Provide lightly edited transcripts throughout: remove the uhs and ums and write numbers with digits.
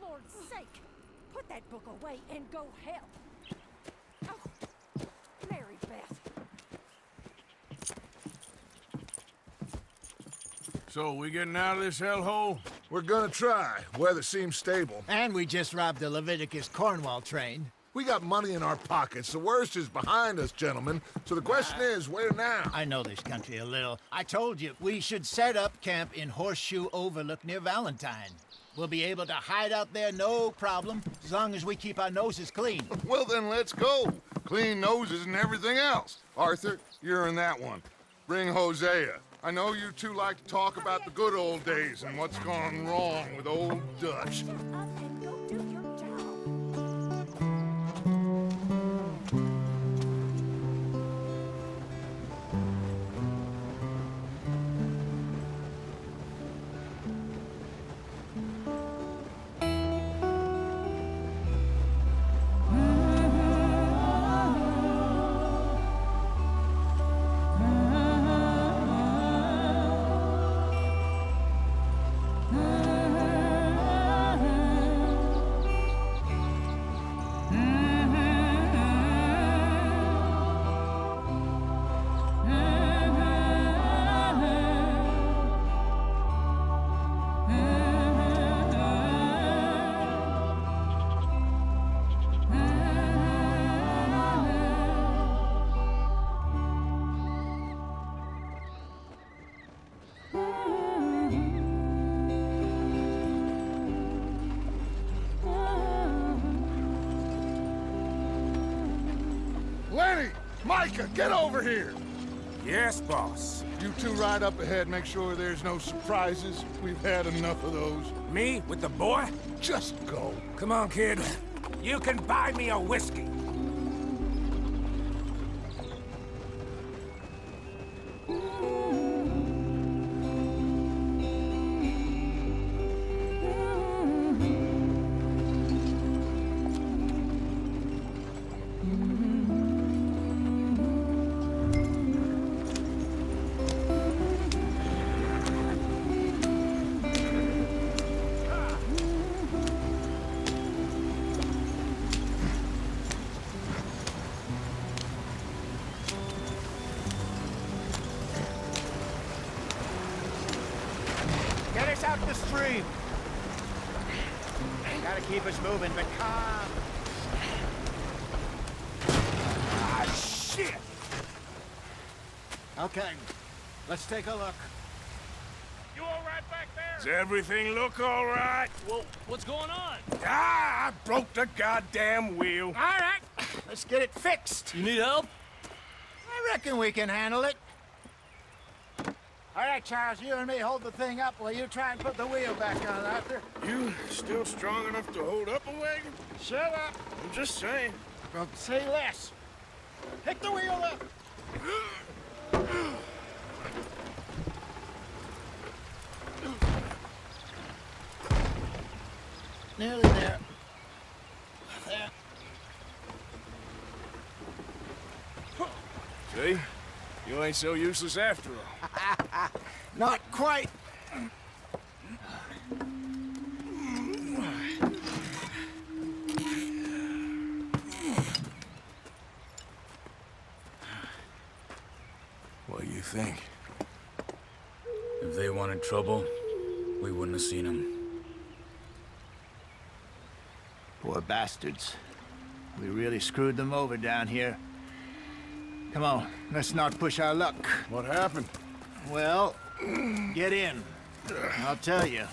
Lord's sake! Put that book away and go help! Oh, Mary Beth. So, we getting out of this hellhole? We're gonna try. Weather seems stable. And we just robbed the Leviticus Cornwall train. We got money in our pockets. The worst is behind us, gentlemen. So the question is, where now? I know this country a little. I told you, we should set up camp in Horseshoe Overlook near Valentine. We'll be able to hide out there, no problem, as long as we keep our noses clean. Well, then let's go. Clean noses and everything else. Arthur, you're in that one. Bring Hosea. I know you two like to talk about the good old days and what's gone wrong with old Dutch. Shut up and go do your job. Lenny! Micah, get over here! Yes, boss. You two ride up ahead, make sure there's no surprises. We've had enough of those. Me with the boy? Just go. Come on, kid. You can buy me a whiskey. Get us out the stream. Gotta keep us moving, but calm. Ah, shit! Okay, let's take a look. You all right back there? Does everything look all right? Well, what's going on? Ah, I broke the goddamn wheel. All right, let's get it fixed. You need help? I reckon we can handle it. All right, Charles, you and me hold the thing up while you try and put the wheel back on, Arthur. You still strong enough to hold up a wagon? Shut up. I'm just saying. Well, say less. Pick the wheel up. Nearly there. There. See? You ain't so useless after all. Not quite. What do you think? If they wanted trouble, we wouldn't have seen them. Poor bastards. We really screwed them over down here. Come on, let's not push our luck. What happened? Well, get in. I'll tell you.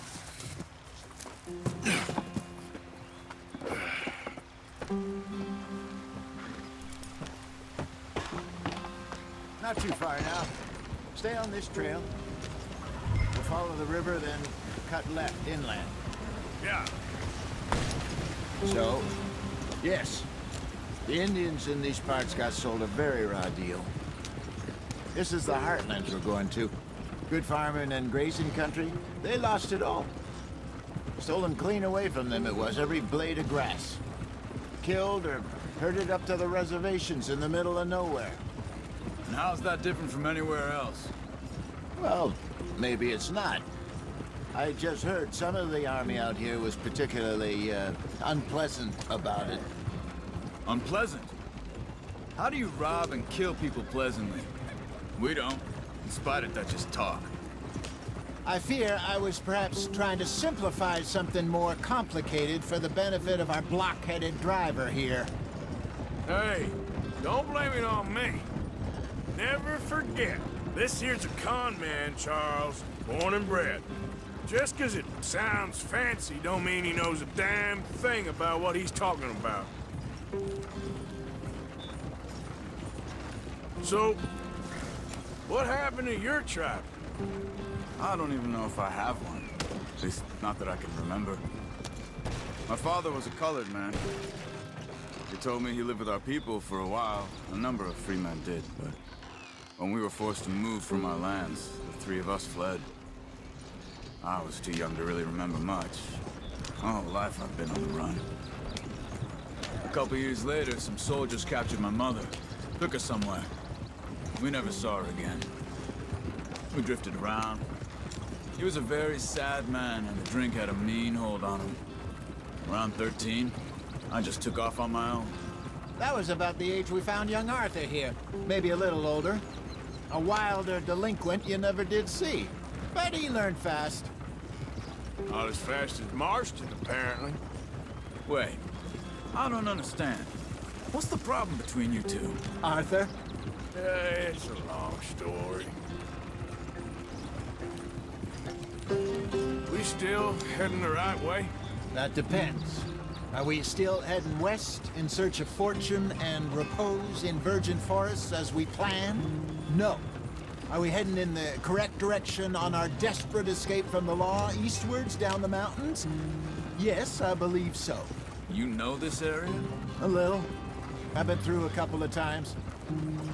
Not too far now. Stay on this trail. We'll follow the river, then cut left inland. Yeah. So, yes, the Indians in these parts got sold a very raw deal. This is the heartlands we're going to. Good farming and grazing country, they lost it all. Stolen clean away from them it was, every blade of grass. Killed or herded up to the reservations in the middle of nowhere. And how's that different from anywhere else? Well, maybe it's not. I just heard some of the army out here was particularly, unpleasant about it. Unpleasant? How do you rob and kill people pleasantly? We don't, in spite of Dutch's talk. I fear I was perhaps trying to simplify something more complicated for the benefit of our blockheaded driver here. Hey, don't blame it on me. Never forget, this here's a con man, Charles, born and bred. Just 'cause it sounds fancy don't mean he knows a damn thing about what he's talking about. So, what happened to your tribe? I don't even know if I have one. At least, not that I can remember. My father was a colored man. He told me he lived with our people for a while. A number of free men did, but when we were forced to move from our lands, the three of us fled. I was too young to really remember much. My whole life I've been on the run. A couple years later, some soldiers captured my mother. Took her somewhere. We never saw her again. We drifted around. He was a very sad man, and the drink had a mean hold on him. Around 13, I just took off on my own. That was about the age we found young Arthur here. Maybe a little older. A wilder delinquent you never did see. But he learned fast. Not as fast as Marston, apparently. Wait, I don't understand. What's the problem between you two? Arthur? It's a long story. We still heading the right way? That depends. Are we still heading west in search of fortune and repose in virgin forests as we planned? No. Are we heading in the correct direction on our desperate escape from the law eastwards down the mountains? Yes, I believe so. You know this area? A little. I've been through a couple of times.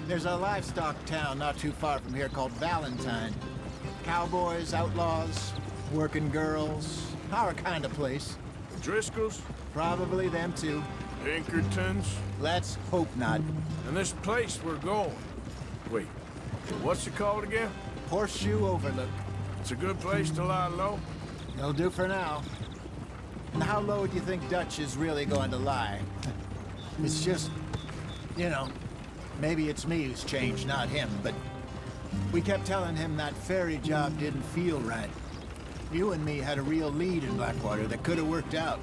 There's a livestock town not too far from here called Valentine. Cowboys, outlaws, working girls, our kind of place. Driscoll's? Probably them too. Pinkertons? Let's hope not. And this place we're going. Wait, what's it called again? Horseshoe Overlook. It's a good place to lie low? It'll do for now. And how low do you think Dutch is really going to lie? It's just, you know, maybe it's me who's changed, not him, but we kept telling him that ferry job didn't feel right. You and me had a real lead in Blackwater that could have worked out.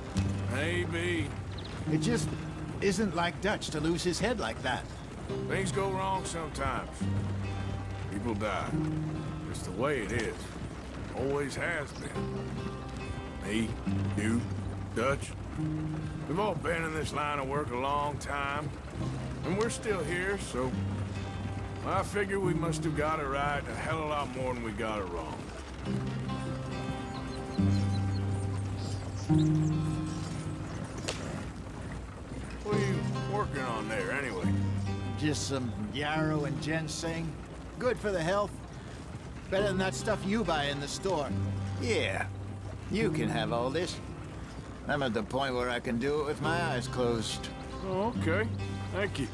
Maybe. It just isn't like Dutch to lose his head like that. Things go wrong sometimes. People die. It's the way it is. Always has been. Me, you, Dutch. We've all been in this line of work a long time. And we're still here, so... I figure we must have got it right a hell of a lot more than we got it wrong. What are you working on there, anyway? Just some yarrow and ginseng. Good for the health. Better than that stuff you buy in the store. Yeah, you can have all this. I'm at the point where I can do it with my eyes closed. Oh, okay. Thank you.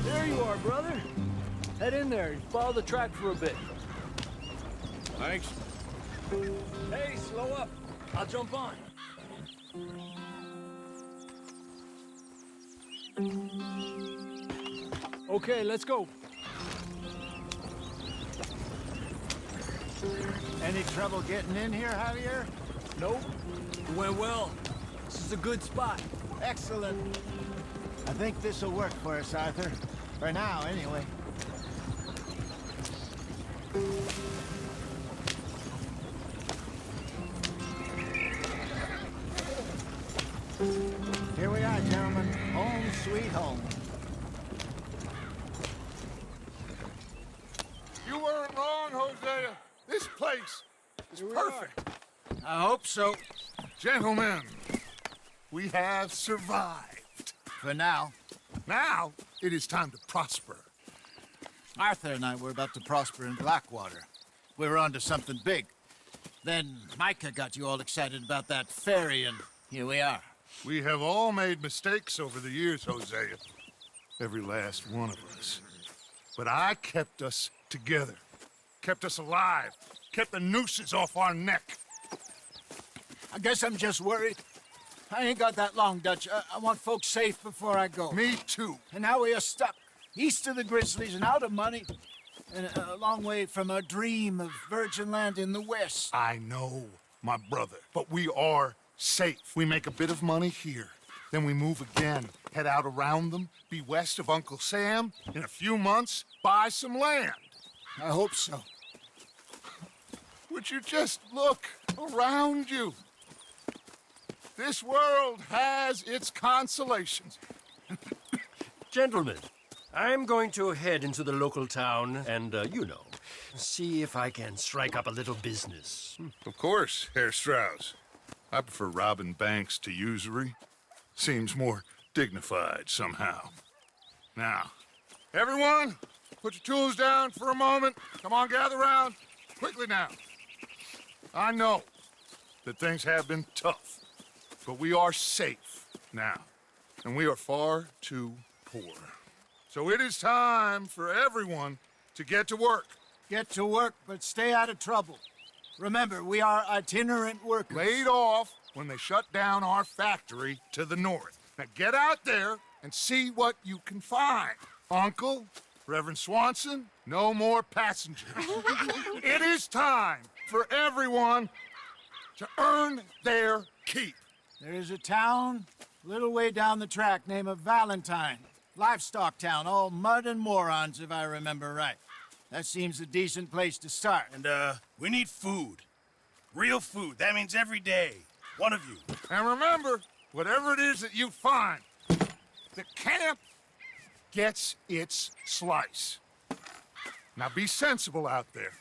There you are, brother. Head in there and follow the track for a bit. Thanks. Hey, slow up. I'll jump on. Okay, let's go. Any trouble getting in here, Javier? Nope. It went well. This is a good spot. Excellent. I think this'll work for us, Arthur. For now, anyway. Here we are, gentlemen. Home sweet home. You weren't wrong, Hosea. This place, It's perfect. I hope so. Gentlemen, we have survived. For now. Now, it is time to prosper. Arthur and I were about to prosper in Blackwater. We were onto something big. Then Micah got you all excited about that ferry, and here we are. We have all made mistakes over the years, Hosea. Every last one of us. But I kept us together. Kept us alive. Kept the nooses off our neck. I guess I'm just worried. I ain't got that long, Dutch. I want folks safe before I go. Me too. And now we are stuck, east of the Grizzlies and out of money, and a long way from our dream of virgin land in the west. I know, my brother, but we are safe. We make a bit of money here. Then we move again, head out around them, be west of Uncle Sam. In a few months, buy some land. I hope so. Would you just look around you? This world has its consolations. Gentlemen, I'm going to head into the local town and, see if I can strike up a little business. Of course, Herr Strauss. I prefer robbing banks to usury. Seems more dignified somehow. Now, everyone, put your tools down for a moment. Come on, gather round. Quickly now. I know that things have been tough, but we are safe now, and we are far too poor. So it is time for everyone to get to work. Get to work, but stay out of trouble. Remember, we are itinerant workers. Laid off when they shut down our factory to the north. Now get out there and see what you can find. Uncle, Reverend Swanson, no more passengers. It is time for everyone to earn their keep. There is a town a little way down the track named Valentine. Livestock town, all mud and morons, if I remember right. That seems a decent place to start. And, we need food. Real food. That means every day. One of you. And remember, whatever it is that you find, the camp gets its slice. Now be sensible out there.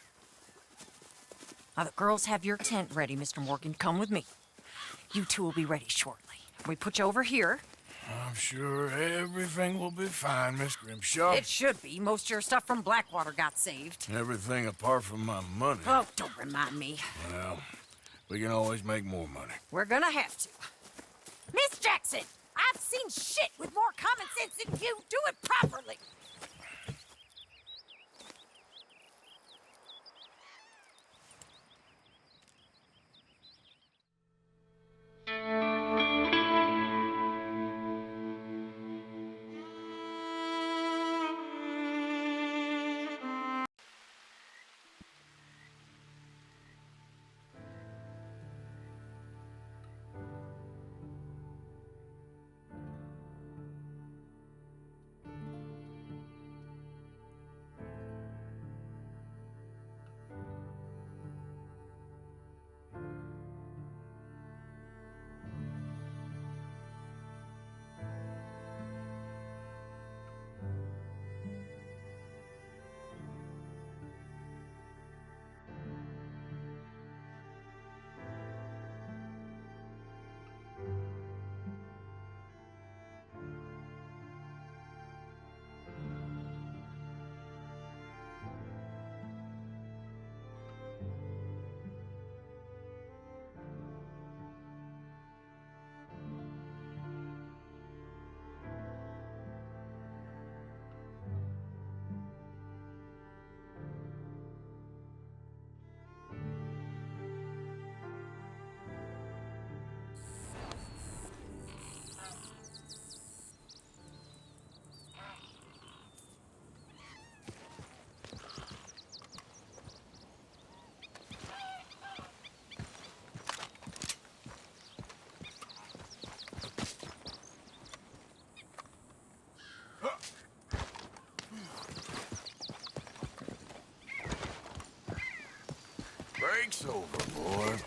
Now, the girls have your tent ready, Mr. Morgan. Come with me. You two will be ready shortly. We put you over here. I'm sure everything will be fine, Miss Grimshaw. It should be. Most of your stuff from Blackwater got saved. Everything apart from my money. Oh, don't remind me. Well, we can always make more money. We're gonna have to. Miss Jackson, I've seen shit with more common sense than you. Do it properly. Break's over, boy.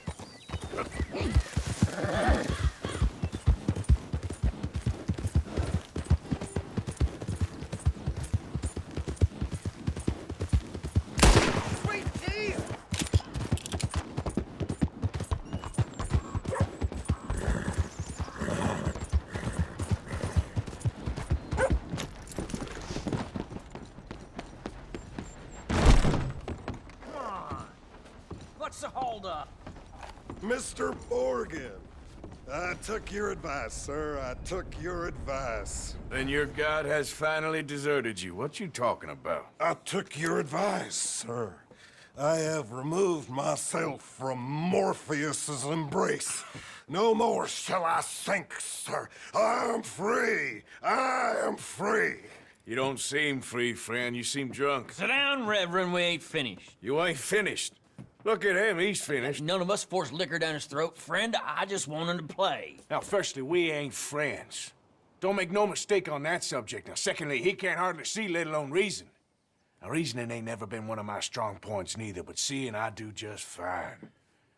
What's the holdup? Mr. Morgan, I took your advice, sir. I took your advice. Then your god has finally deserted you. What you talking about? I took your advice, sir. I have removed myself from Morpheus's embrace. No more shall I sink, sir. I am free. I am free. You don't seem free, friend. You seem drunk. Sit down, Reverend. We ain't finished. You ain't finished. Look at him. He's finished. None of us forced liquor down his throat. Friend, I just wanted to play. Now, firstly, we ain't friends. Don't make no mistake on that subject. Now, secondly, he can't hardly see, let alone reason. Now, reasoning ain't never been one of my strong points neither, but seeing I do just fine.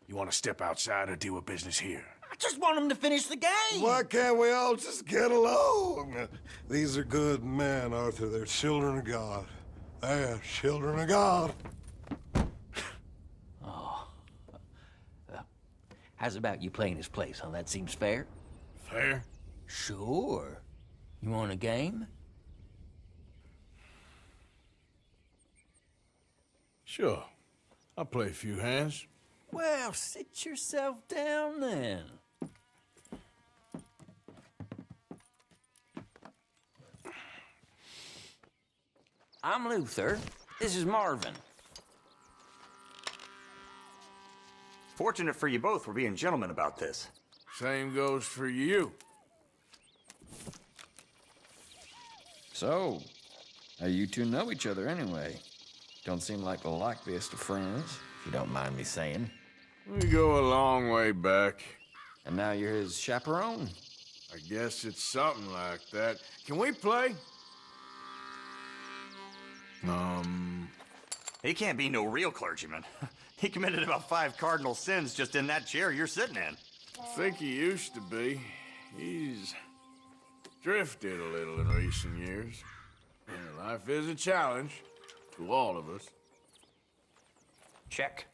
You want to step outside or deal with business here? I just want him to finish the game. Why can't we all just get along? These are good men, Arthur. They're children of God. They're children of God. How's about you playing his place, huh? That seems fair? Fair? Sure. You want a game? Sure. I'll play a few hands. Well, sit yourself down then. I'm Luther. This is Marvin. Fortunate for you both we're being gentlemen about this. Same goes for you. So, how you two know each other anyway? Don't seem like the likeliest of friends, if you don't mind me saying. We go a long way back. And now you're his chaperone? I guess it's something like that. Can we play? He can't be no real clergyman. He committed about 5 cardinal sins just in that chair you're sitting in. I think he used to be. He's drifted a little in recent years. Yeah, life is a challenge to all of us. Check.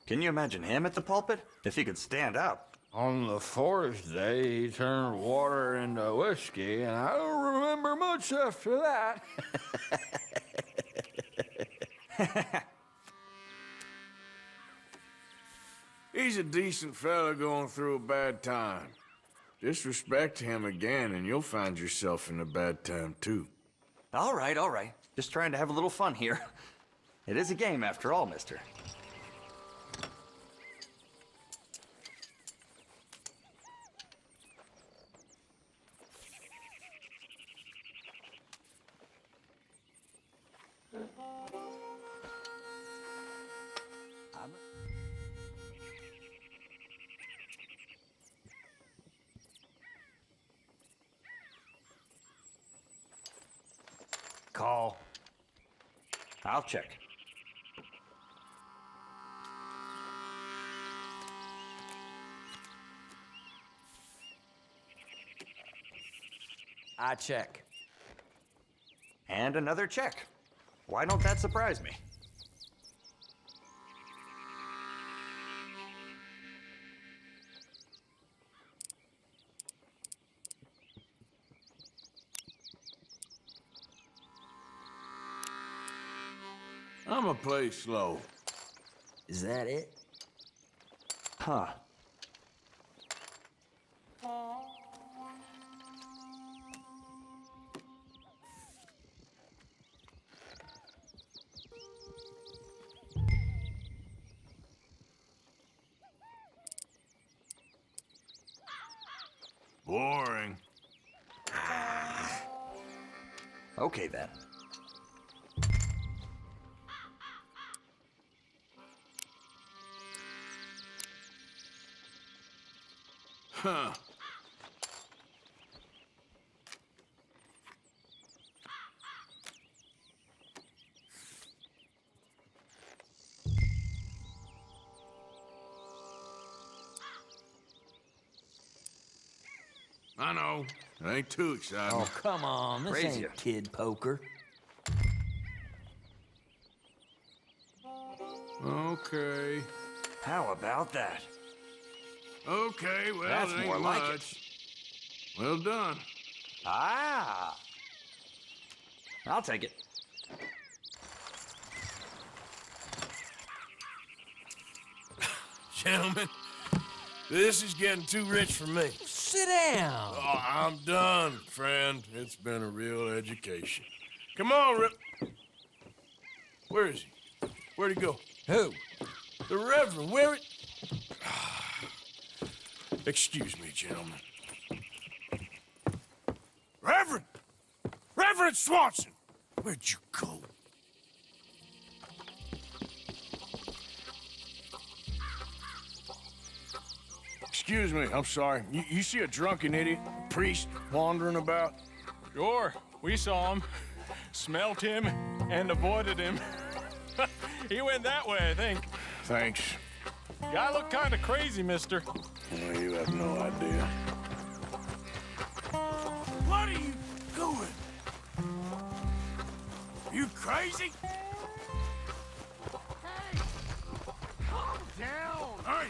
Can you imagine him at the pulpit? If he could stand up. On the 4th day, he turned water into whiskey, and I don't remember much after that. He's a decent fella going through a bad time. Disrespect him again, and you'll find yourself in a bad time, too. All right, all right. Just trying to have a little fun here. It is a game after all, mister. Call. I'll check. I check. And another check. Why don't that surprise me? I'ma play slow. Is that it? Huh. Boring. Okay, then. Huh. I know. It ain't too exciting. Oh, come on. This Raise ya. ain't kid poker. Okay. How about that? Okay, well, That's it ain't more like much. Well done. Ah! I'll take it. Gentlemen, this is getting too rich for me. Sit down. Oh, I'm done, friend. It's been a real education. Come on, Rip. Where is he? Where'd he go? Who? The Reverend. Where it? Excuse me, gentlemen. Reverend! Reverend Swanson! Where'd you go? Excuse me, I'm sorry. You see a drunken idiot, a priest, wandering about? Sure, we saw him, smelt him, and avoided him. He went that way, I think. Thanks. Guy looked kind of crazy, mister. Well, you have no idea. What are you doing? You crazy? Hey! Calm down! Hey!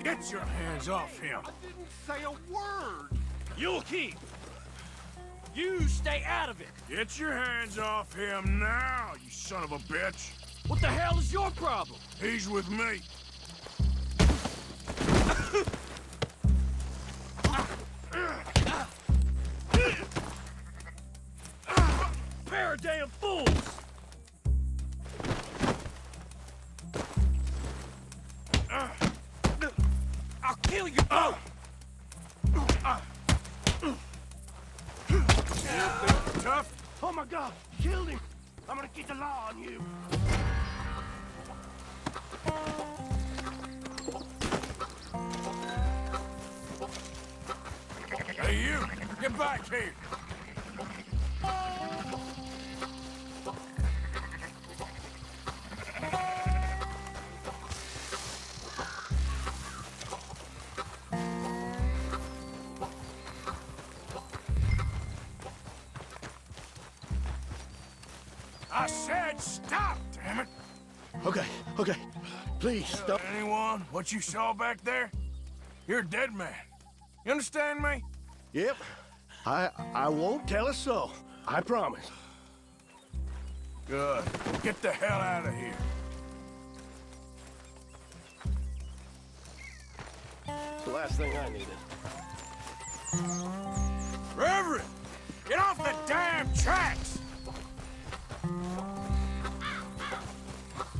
Get your hands off him! I didn't say a word! You'll keep. You stay out of it. Get your hands off him now, you son of a bitch! What the hell is your problem? He's with me. Pair of damn fools! I'll kill you both! Tough? Oh my God, killed him! I'm gonna get the law on you. Hey, you! Get back here! I said stop, damn it! Okay, please stop. Anyone? What you saw back there? You're a dead man. You understand me? Yep, I won't tell a soul. I promise. Good. Get the hell out of here. It's the last thing I needed. Reverend! Get off the damn tracks!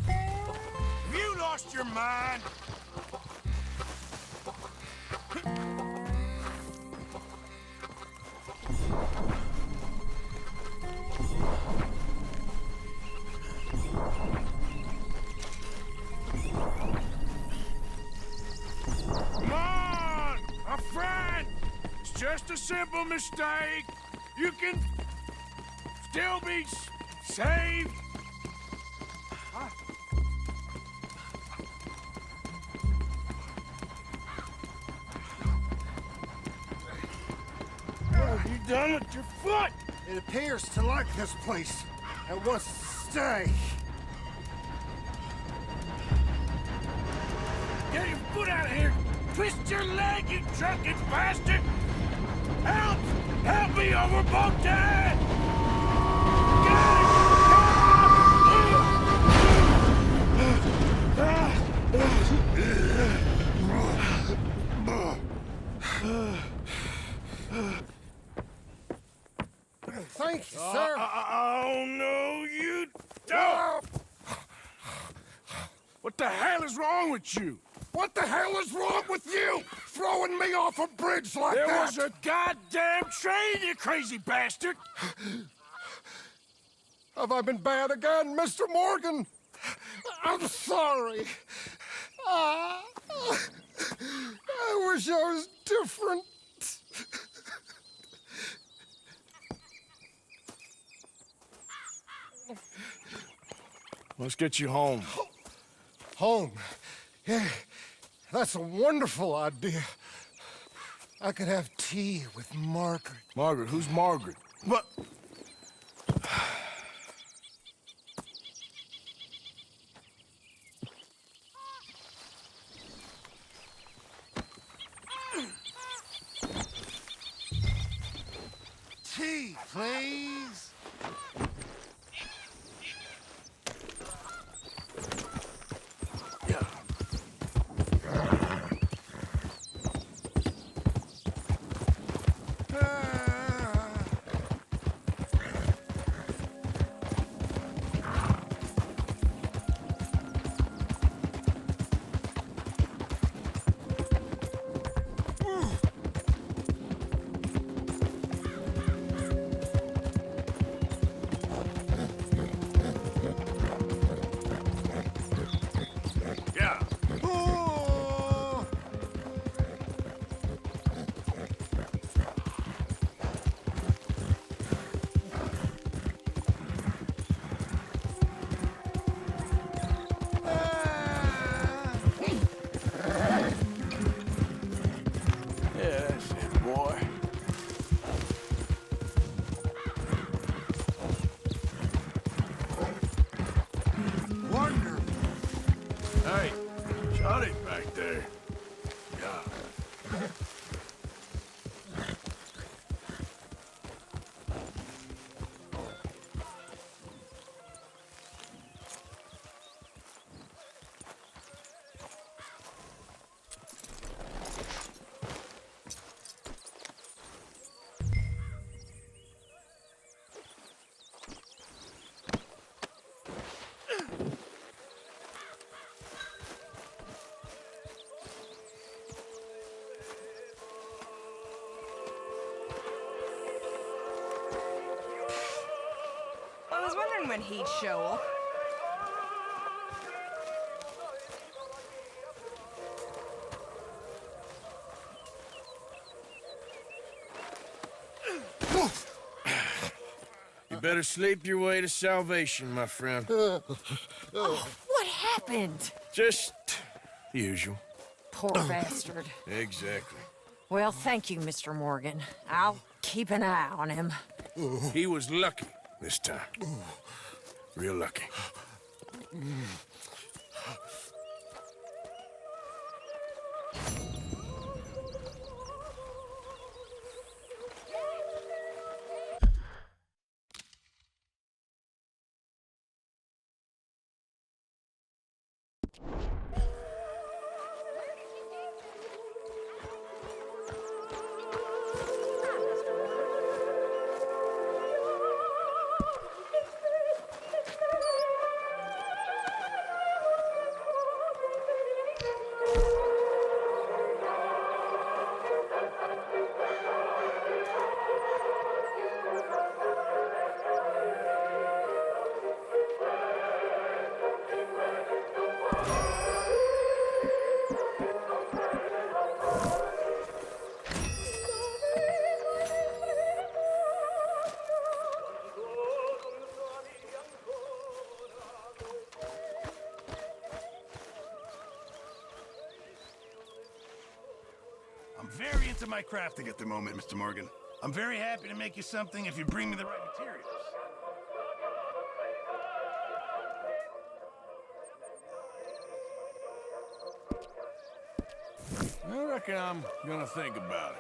Have you lost your mind? Come on, my friend! It's just a simple mistake. You can still be saved. What have you done with your foot? It appears to like this place and wants to stay. Get your foot out of here! Twist your leg, you drunken bastard! Help! Help me, or we're both dead! Thank you, sir. Oh, no, you don't! What the hell is wrong with you? What the hell is wrong with you? Throwing me off a bridge like There that? was a goddamn train, you crazy bastard! Have I been bad again, Mr. Morgan? I'm sorry. I wish I was different. Let's get you home. Home? Yeah, that's a wonderful idea. I could have tea with Margaret. Margaret? Who's Margaret? What? Tea, please. Hey, shut it back there. Yeah. I was wondering when he'd show up. You better sleep your way to salvation, my friend. Oh, what happened? Just the usual. Poor bastard. Exactly. Well, thank you, Mr. Morgan. I'll keep an eye on him. He was lucky this time. Real lucky. I'm very into my crafting at the moment, Mr. Morgan. I'm very happy to make you something if you bring me the right materials. I reckon I'm gonna think about it.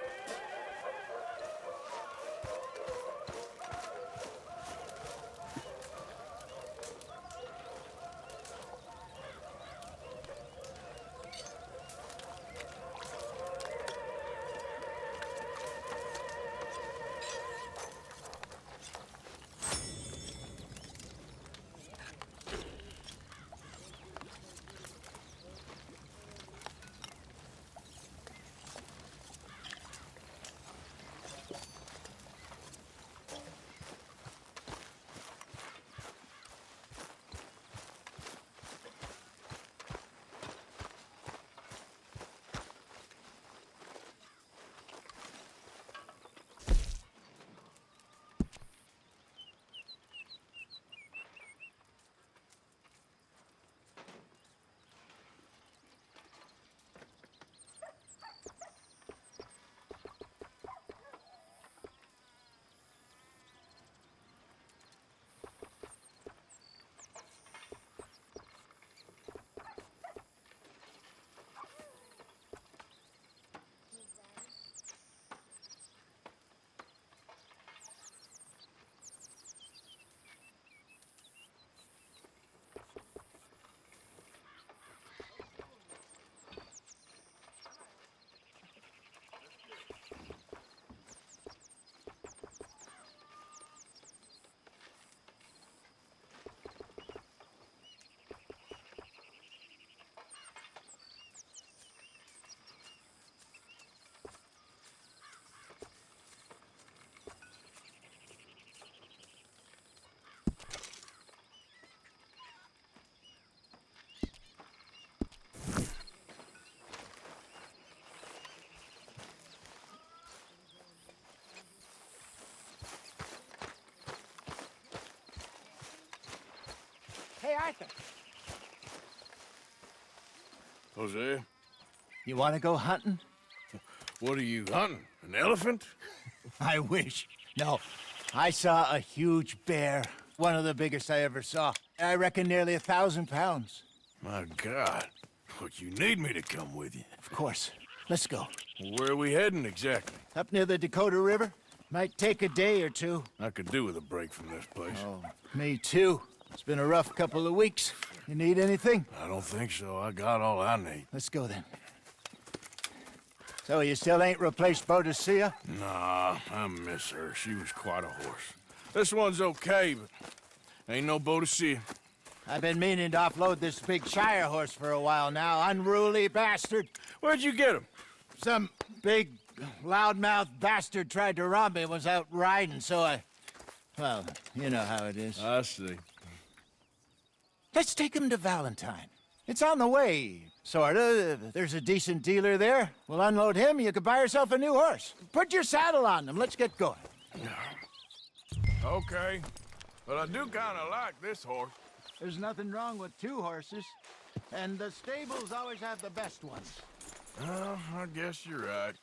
Hey, Arthur. Jose? You want to go hunting? What are you hunting? An elephant? I wish. No. I saw a huge bear. One of the biggest I ever saw. I reckon nearly 1,000 pounds. My God. But you need me to come with you. Of course. Let's go. Where are we heading exactly? Up near the Dakota River. Might take a day or two. I could do with a break from this place. Oh, me too. It's been a rough couple of weeks. You need anything? I don't think so. I got all I need. Let's go then. So you still ain't replaced Boadicea? Nah, I miss her. She was quite a horse. This one's okay, but ain't no Boadicea. I've been meaning to offload this big Shire horse for a while now. Unruly bastard. Where'd you get him? Some big, loudmouth bastard tried to rob me and was out riding, so I... Well, you know how it is. I see. Let's take him to Valentine. It's on the way, sorta. There's a decent dealer there. We'll unload him, you could buy yourself a new horse. Put your saddle on them, let's get going. Okay, but I do kind of like this horse. There's nothing wrong with two horses, and the stables always have the best ones. Well, I guess you're right.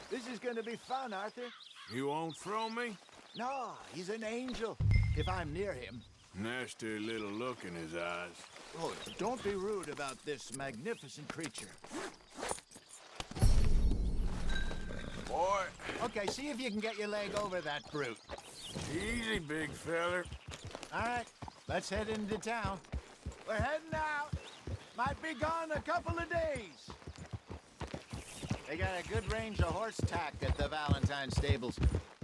This is gonna be fun, Arthur. You won't throw me? No, he's an angel, if I'm near him. Nasty little look in his eyes. Oh, don't be rude about this magnificent creature. Boy. Okay, see if you can get your leg over that brute. Easy, big feller. All right, let's head into town. We're heading out. Might be gone a couple of days. They got a good range of horse tack at the Valentine stables.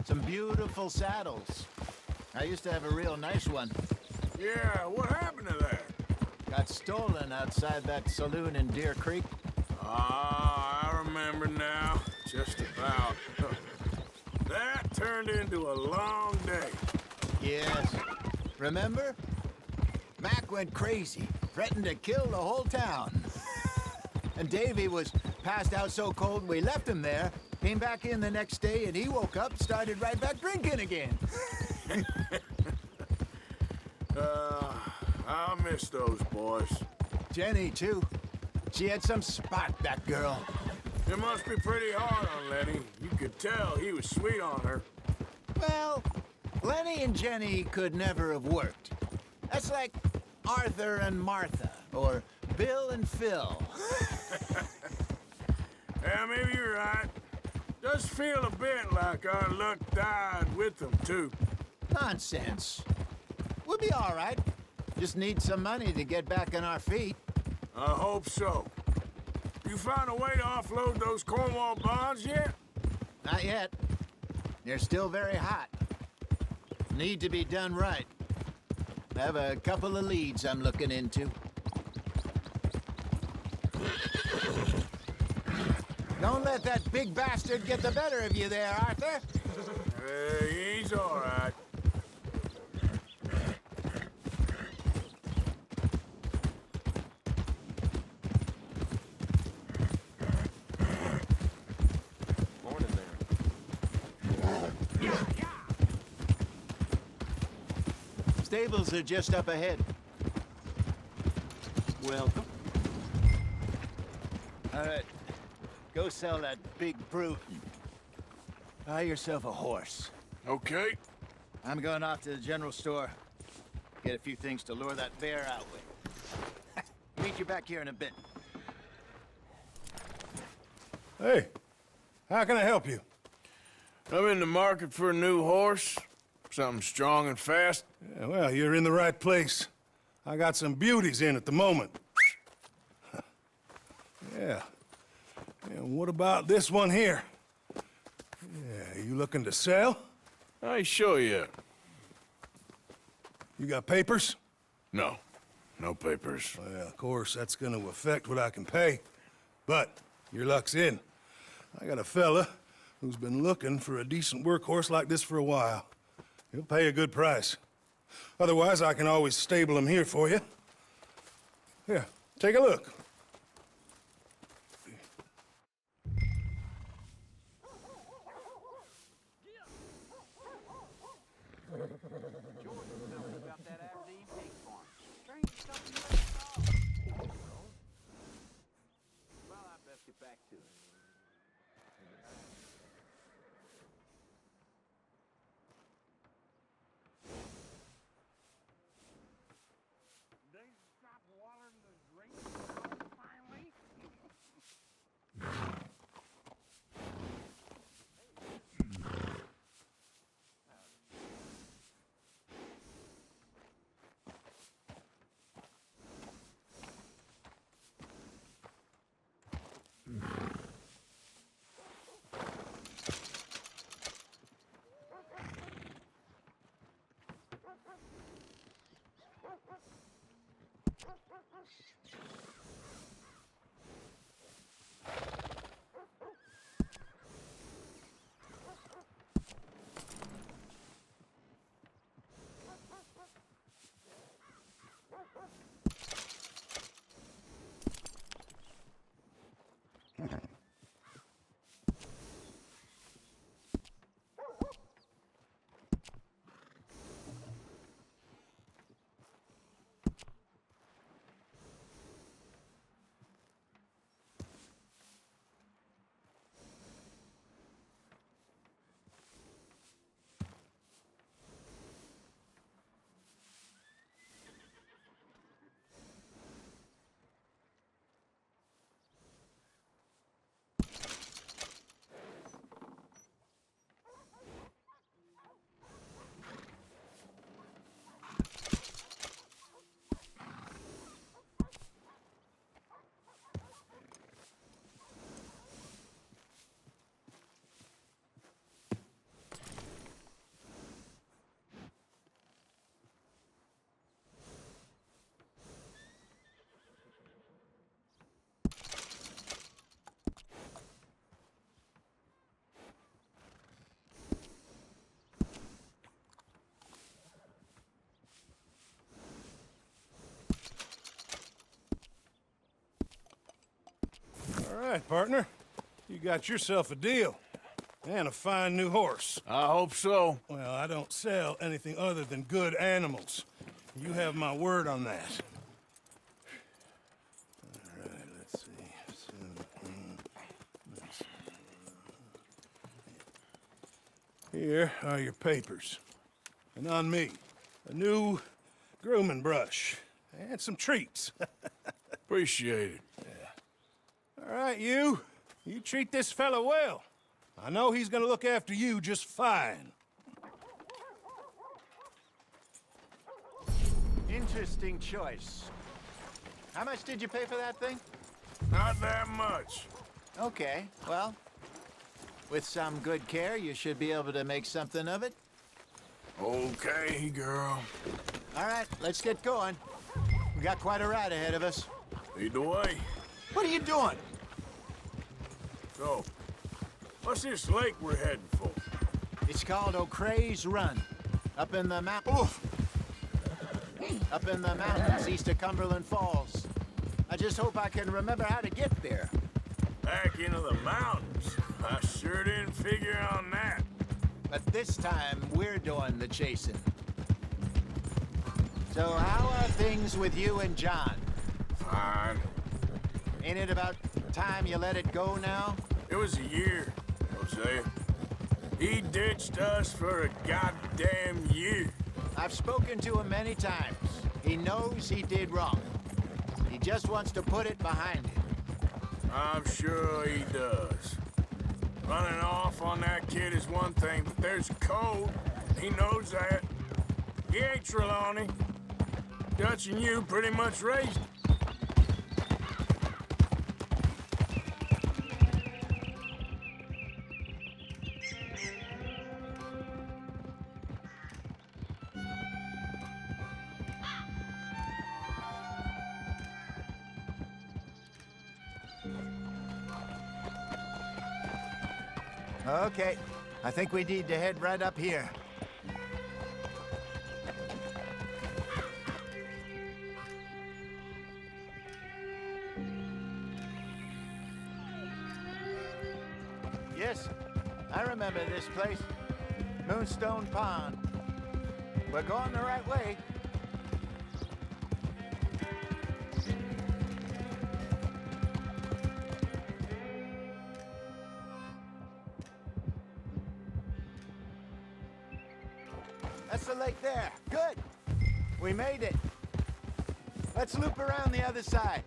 Some beautiful saddles. I used to have a real nice one. Yeah, what happened to that? Got stolen outside that saloon in Deer Creek. Ah, I remember now. Just about. That turned into a long day. Yes. Remember? Mac went crazy, threatened to kill the whole town. And Davy was passed out so cold we left him there, came back in the next day, and he woke up, started right back drinking again. I miss those boys. Jenny, too. She had some spot, that girl. It must be pretty hard on Lenny. You could tell he was sweet on her. Well, Lenny and Jenny could never have worked. That's like Arthur and Martha, or Bill and Phil. Yeah, maybe you're right. Does feel a bit like our luck died with them, too. Nonsense. We'll be all right. Just need some money to get back on our feet. I hope so. You found a way to offload those Cornwall bonds yet? Not yet. They're still very hot. Need to be done right. I have a couple of leads I'm looking into. Don't let that big bastard get the better of you there, Arthur. Hey, he's all right. Stables are just up ahead. Welcome. All right. Go sell that big brute and buy yourself a horse. Okay. I'm going off to the general store. Get a few things to lure that bear out with. Meet you back here in a bit. Hey, how can I help you? I'm in the market for a new horse. Something strong and fast. Yeah, well, you're in the right place. I got some beauties in at the moment. Yeah. And what about this one here? Yeah, you looking to sell? I ain't sure yet. You got papers? No. No papers. Well, of course, that's gonna affect what I can pay. But your luck's in. I got a fella who's been looking for a decent workhorse like this for a while. He'll pay a good price. Otherwise, I can always stable him here for you. Here, take a look. right, partner. You got yourself a deal. And a fine new horse. I hope so. Well, I don't sell anything other than good animals. You have my word on that. All right, let's see. Here are your papers. And on me, a new grooming brush. And some treats. Appreciate it. Yeah. All right, you. You treat this fella well. I know he's gonna look after you just fine. Interesting choice. How much did you pay for that thing? Not that much. Okay, well, with some good care, you should be able to make something of it. Okay, girl. All right, let's get going. We got quite a ride ahead of us. Lead the way. What are you doing? So, what's this lake we're heading for? It's called O'Creagh's Run. Up in the Up in the mountains east of Cumberland Falls. I just hope I can remember how to get there. Back into the mountains? I sure didn't figure on that. But this time, we're doing the chasing. So how are things with you and John? Fine. Ain't it about time you let it go now? It was a year, Hosea. He ditched us for a goddamn year. I've spoken to him many times. He knows he did wrong. He just wants to put it behind him. I'm sure he does. Running off on that kid is one thing, but there's a code. He knows that. He ain't Trelawney. Dutch and you pretty much raised him. Okay, I think we need to head right up here. Yes, I remember this place. Moonstone Pond. We're going the right way. That's the lake there. Good. We made it. Let's loop around the other side.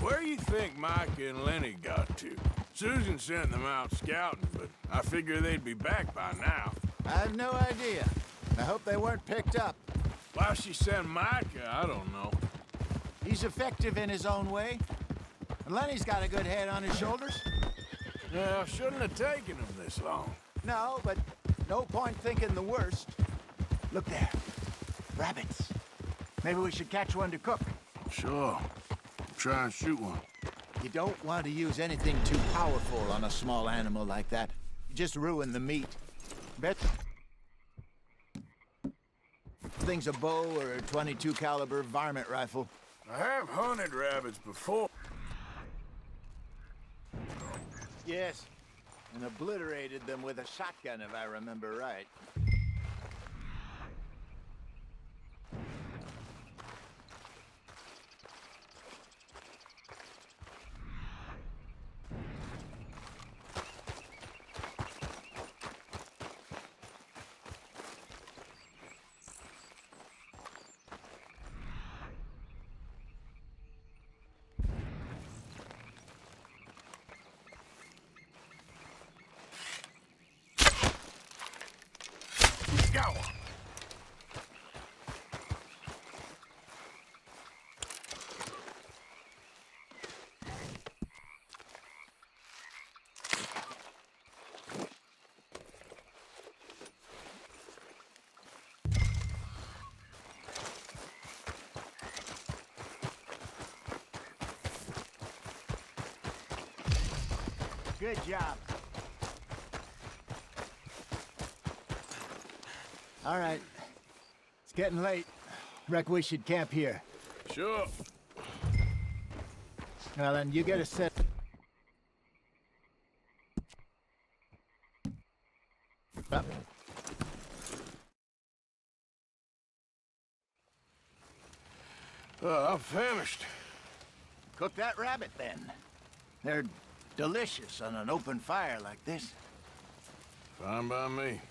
Where you think Micah and Lenny got to? Susan sent them out scouting, but I figure they'd be back by now. I have no idea. I hope they weren't picked up. Why she sent Micah, I don't know. He's effective in his own way. And Lenny's got a good head on his shoulders. Yeah, shouldn't have taken him this long. No, but no point thinking the worst. Look there. Rabbits. Maybe we should catch one to cook. Sure. Try and shoot one. You don't want to use anything too powerful on a small animal like that. You just ruin the meat. Bet thing's a bow or a .22 caliber varmint rifle. I have hunted rabbits before. Yes, and obliterated them with a shotgun, if I remember right. Got one. Good job. All right. It's getting late. Reckon we should camp here. Sure. Well, then you get a set. Up. I'm famished. Cook that rabbit, then. They're delicious on an open fire like this. Fine by me.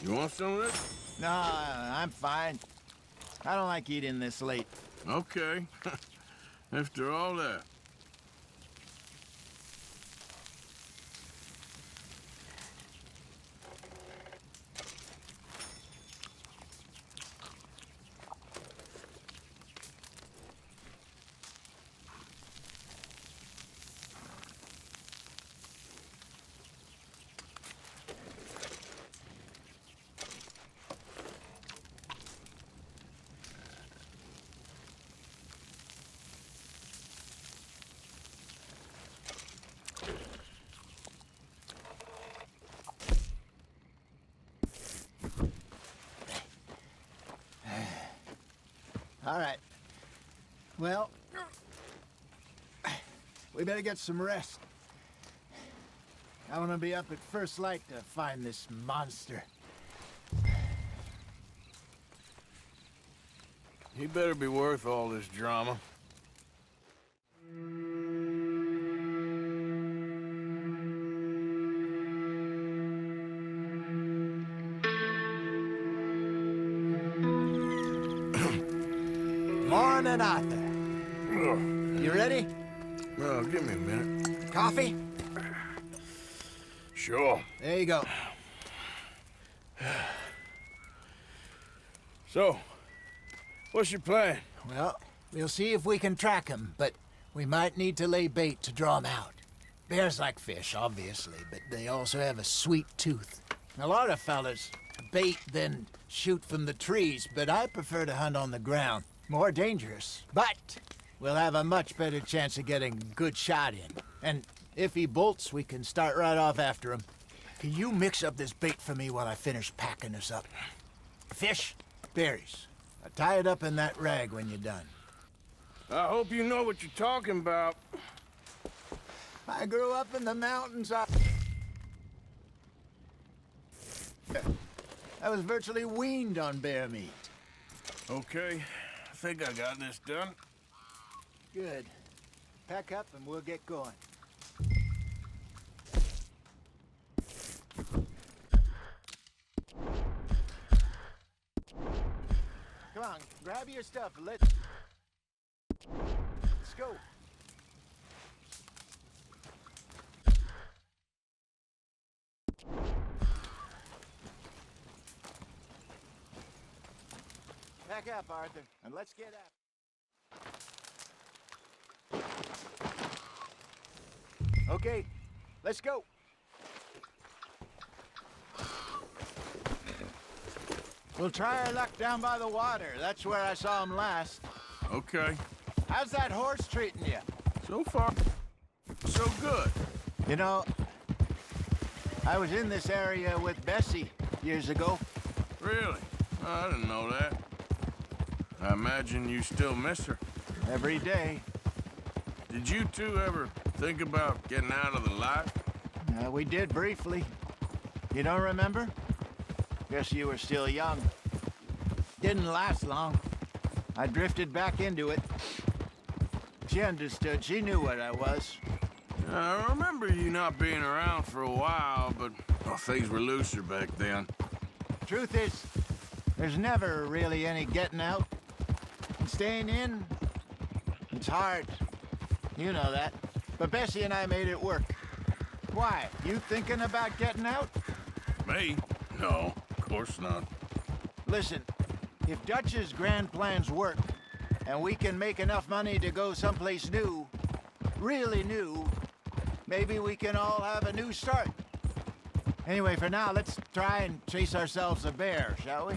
You want some of this? No, I'm fine. I don't like eating this late. Okay. After all that. All right. Well, we better get some rest. I want to be up at first light to find this monster. He better be worth all this drama. Morning, Arthur. You ready? Well, give me a minute. Coffee? Sure. There you go. So, what's your plan? Well, we'll see if we can track him, but we might need to lay bait to draw him out. Bears like fish, obviously, but they also have a sweet tooth. A lot of fellas bait, then shoot from the trees, but I prefer to hunt on the ground. More dangerous, but we'll have a much better chance of getting a good shot in. And if he bolts, we can start right off after him. Can you mix up this bait for me while I finish packing this up? Fish, berries. I'll tie it up in that rag when you're done. I hope you know what you're talking about. I grew up in the mountains. I was virtually weaned on bear meat. Okay, I think I got this done. Good. Pack up and we'll get going. Come on, grab your stuff. Let's go. Pack up, Arthur, and let's get up. Okay, let's go. We'll try our luck down by the water. That's where I saw him last. Okay. How's that horse treating you? So far, so good. You know, I was in this area with Bessie years ago. Really? I didn't know that. I imagine you still miss her. Every day. Did you two ever think about getting out of the light? We did briefly. You don't remember? Guess you were still young. Didn't last long. I drifted back into it. She understood. She knew what I was. I remember you not being around for a while, but well, things were looser back then. Truth is, there's never really any getting out. And staying in, it's hard. You know that. But Bessie and I made it work. Why? You thinking about getting out? Me? No, of course not. Listen, if Dutch's grand plans work, and we can make enough money to go someplace new, really new, maybe we can all have a new start. Anyway, for now, let's try and chase ourselves a bear, shall we?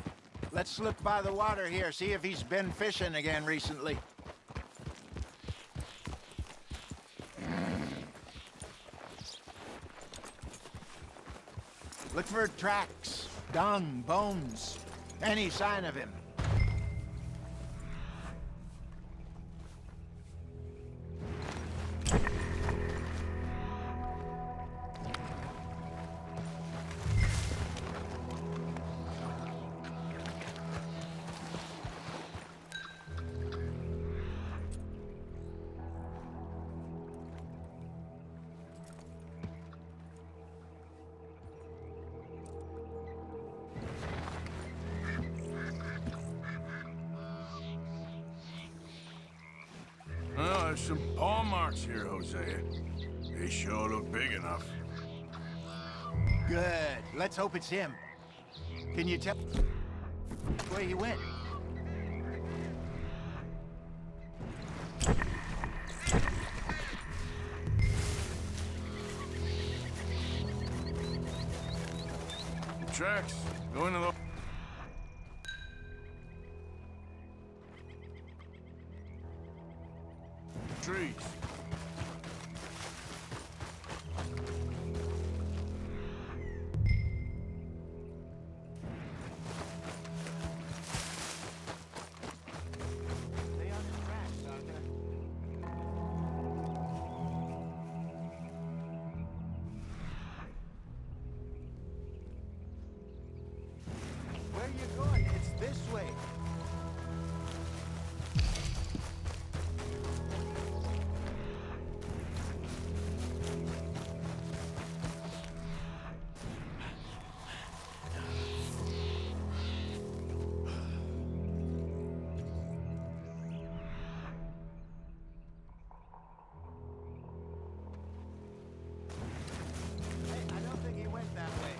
Let's look by the water here, see if he's been fishing again recently. Look for tracks, dung, bones, any sign of him. Well, there's some paw marks here, Hosea. They sure look big enough. Good. Let's hope it's him. Can you tell where he went? Tracks. Go into the... trees. Stay on his tracks, Arthur. Where are you going? It's this way. Hey, I don't think he went that way.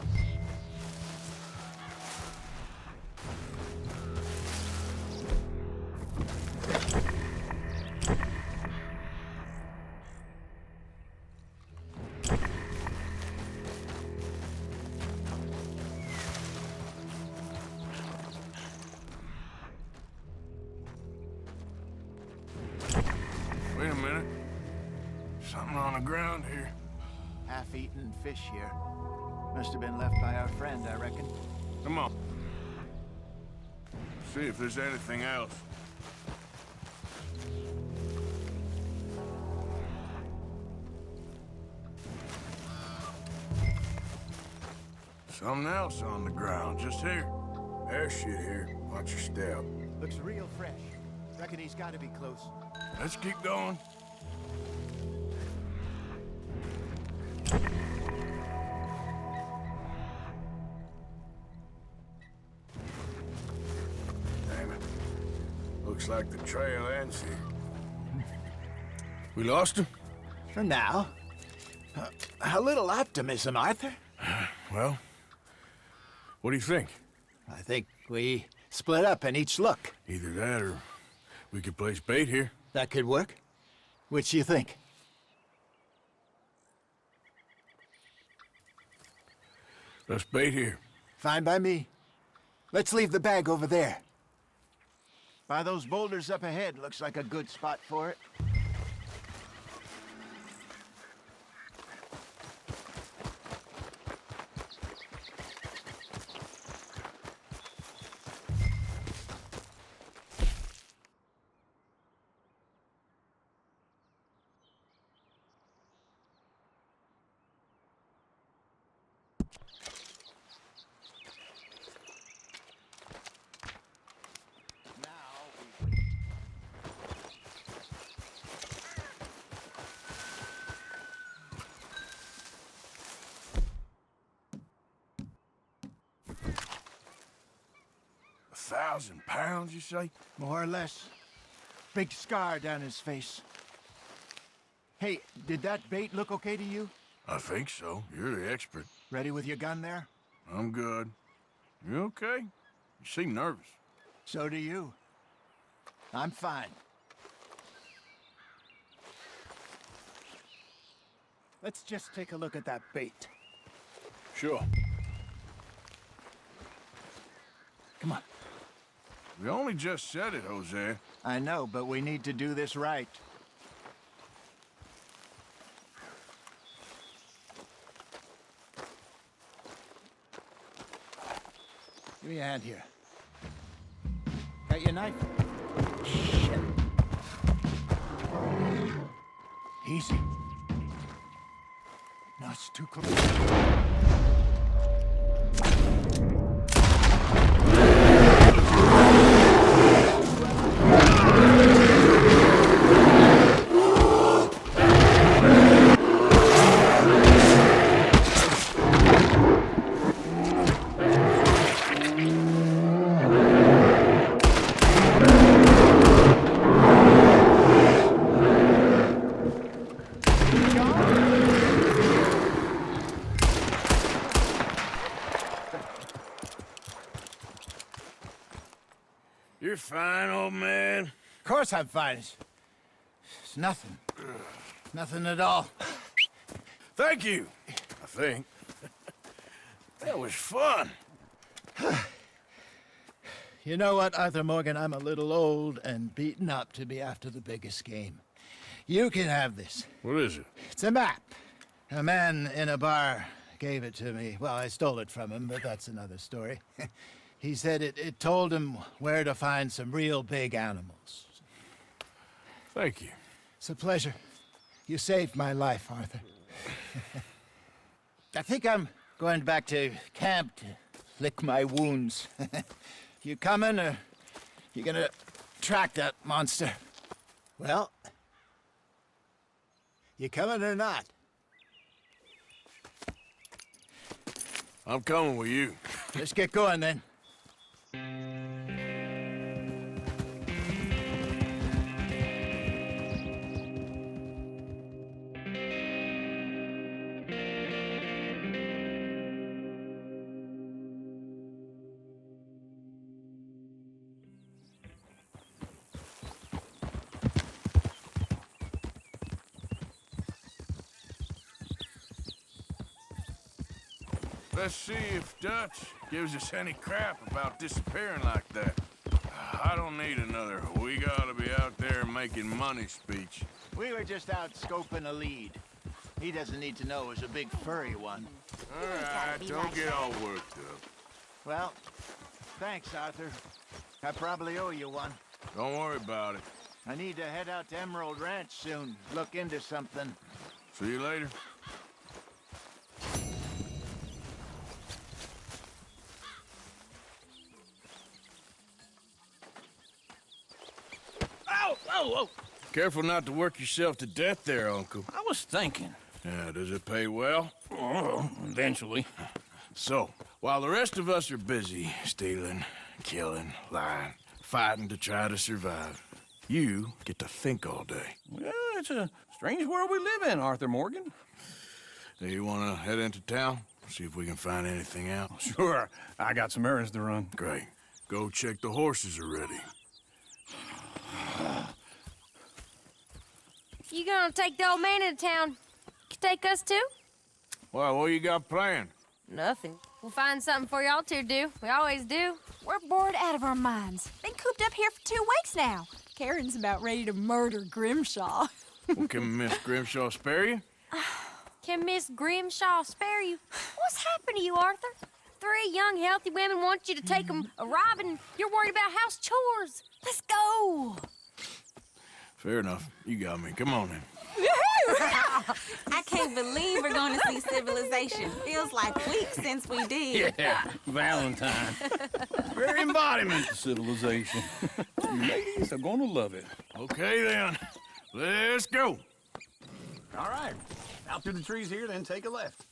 Wait a minute. Something on the ground here. Half-eaten fish here. Must have been left by our friend, I reckon. Come on. See if there's anything else. Something else on the ground, just here. There's shit here. Watch your step. Looks real fresh. Reckon he's got to be close. Let's keep going. Damn it. Looks like the trail ends here. We lost him? For now. A little optimism, Arthur. Well, what do you think? I think we split up and each look. Either that or we could place bait here. That could work. Which do you think? Let's bait here. Fine by me. Let's leave the bag over there. By those boulders up ahead, looks like a good spot for it. £1,000, you say? More or less. Big scar down his face. Hey, did that bait look okay to you? I think so. You're the expert. Ready with your gun there? I'm good. You okay? You seem nervous. So do you. I'm fine. Let's just take a look at that bait. Sure. Come on. We only just said it, Jose. I know, but we need to do this right. Give me a hand here. Got your knife? Shit. Easy. No, it's too close. You're fine, old man. Of course I'm fine. It's nothing. Nothing at all. Thank you, I think. That was fun. You know what, Arthur Morgan? I'm a little old and beaten up to be after the biggest game. You can have this. What is it? It's a map. A man in a bar gave it to me. Well, I stole it from him, but that's another story. He said it told him where to find some real big animals. Thank you. It's a pleasure. You saved my life, Arthur. I think I'm going back to camp to lick my wounds. You coming, or you gonna track that monster? Well, you coming or not? I'm coming with you. Let's get going, then. Let's see if Dutch gives us any crap about disappearing like that. I don't need another "we gotta be out there making money" speech. We were just out scoping a lead. He doesn't need to know it was a big furry one. All right, don't get all worked up. Well, thanks, Arthur. I probably owe you one. Don't worry about it. I need to head out to Emerald Ranch soon. Look into something. See you later. Ow! Whoa, whoa! Careful not to work yourself to death there, Uncle. I was thinking. Yeah, does it pay well? Oh, eventually. So, while the rest of us are busy stealing, killing, lying, fighting to try to survive, you get to think all day. Well, it's a strange world we live in, Arthur Morgan. Do you want to head into town? See if we can find anything out? Sure. I got some errands to run. Great. Go check the horses are ready. You gonna take the old man into town? You take us too? Well, what you got planned? Nothing. We'll find something for y'all to do. We always do. We're bored out of our minds. Been cooped up here for 2 weeks now. Karen's about ready to murder Grimshaw. Well, can Miss Grimshaw spare you? Can Miss Grimshaw spare you? What's happened to you, Arthur? 3 young, healthy women want you to take them a robbing. You're worried about house chores. Let's go. Fair enough. You got me. Come on then. I can't believe we're going to see civilization. Feels like weeks since we did. Yeah, Valentine. Very embodiment of civilization. You ladies are gonna love it. Okay then. Let's go. All right. Out through the trees here, then take a left.